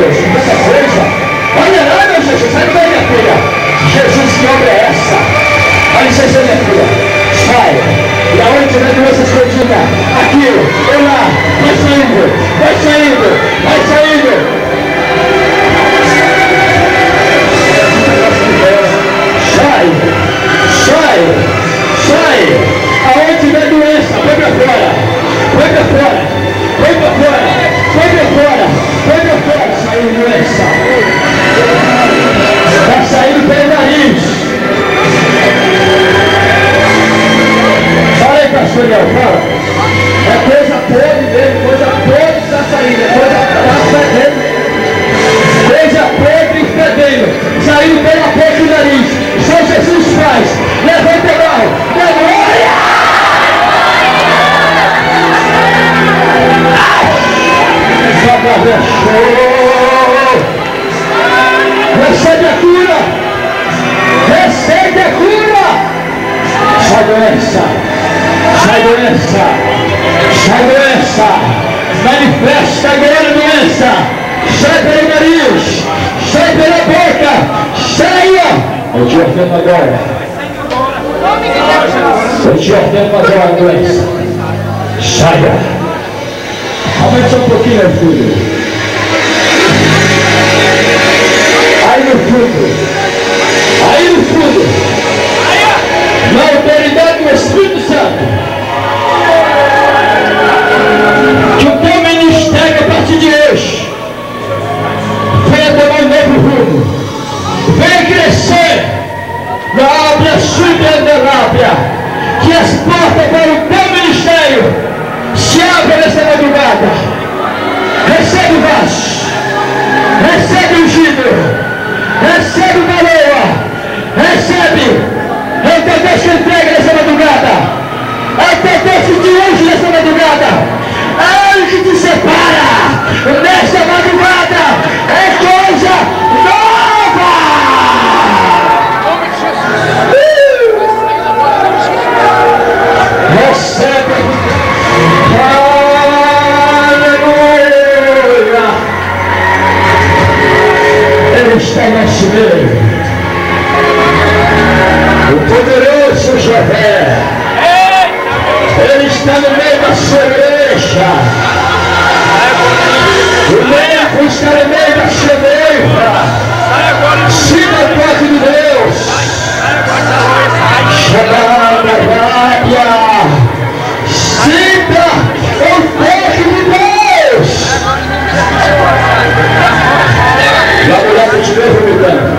Deus, muita coisa. Olha lá, meu Jesus, sai daí, minha filha. Jesus, que obra é essa? Dá licença, minha filha. Sai. E aonde tiver doença escondida, aqui, ou lá, vai saindo, vai saindo, vai saindo. Sai, sai, sai. Aonde tiver doença, vai pra fora, vai pra fora, vai pra fora, vai pra fora, vai pra fora. Saiu doença. Está saindo pelo nariz. Fala aí, pastor Léo, fala. É coisa podre dele, coisa podre está saindo, coisa fedendo. Coisa podre e fedendo, saindo pela boca do nariz. Só Jesus faz. Levanta a mão, dá glória! Recebe a cura! Recebe a cura! Sai doença! Sai doença! Sai doença! Manifesta agora a doença! Sai pelo nariz! Sai pela boca! Saia! Eu te ordeno agora! Eu te ordeno agora a doença! Saia! Aumenta só um pouquinho, meu filho! Aí no fundo, na autoridade do Espírito Santo, que o teu ministério a partir de hoje venha tomar um novo rumo, venha crescer na área subterrânea, que as portas para o teu ministério se abram nessa madrugada. Recebe o vaso, recebe o ungido. Recebe o coroa, recebe, até Deus te entrega nessa madrugada, até Deus te unge nessa madrugada, Ele que te separa, nessa madrugada, é coisa nova! Recebe, aleluia! Ele está em nosso meio. O poderoso Javé. Ele está no meio da sua igreja. O noivo está no meio da sua noiva. Sinta o toque de Deus. Chamada rápia. Sinta o toque de Deus. Vamos lá, continua vomitando.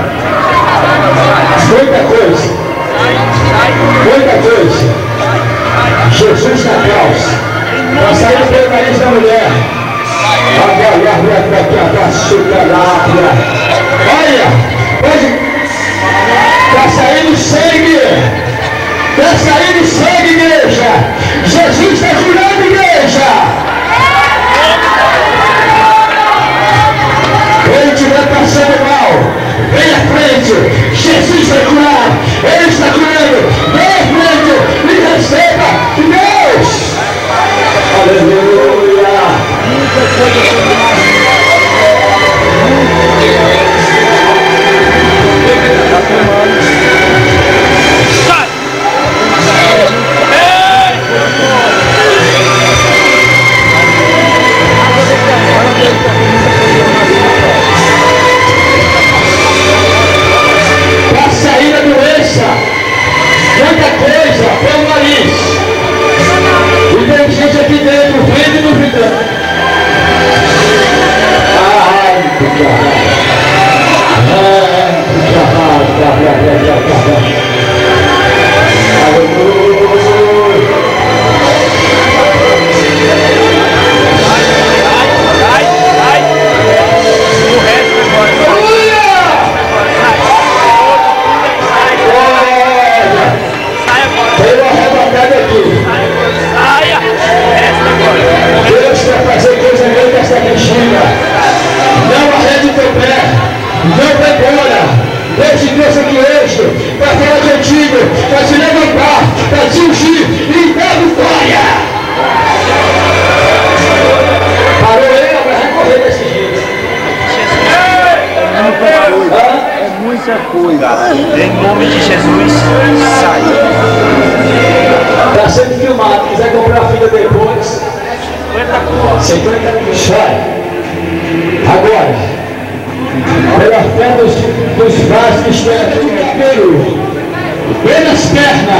É muita coisa. Em nome de Jesus, sai. Está sendo filmado. Quiser comprar a fita depois. 50 minutos. Vai. Agora, pela fé dos vasos que estão aqui no cabelo, bem nas pernas.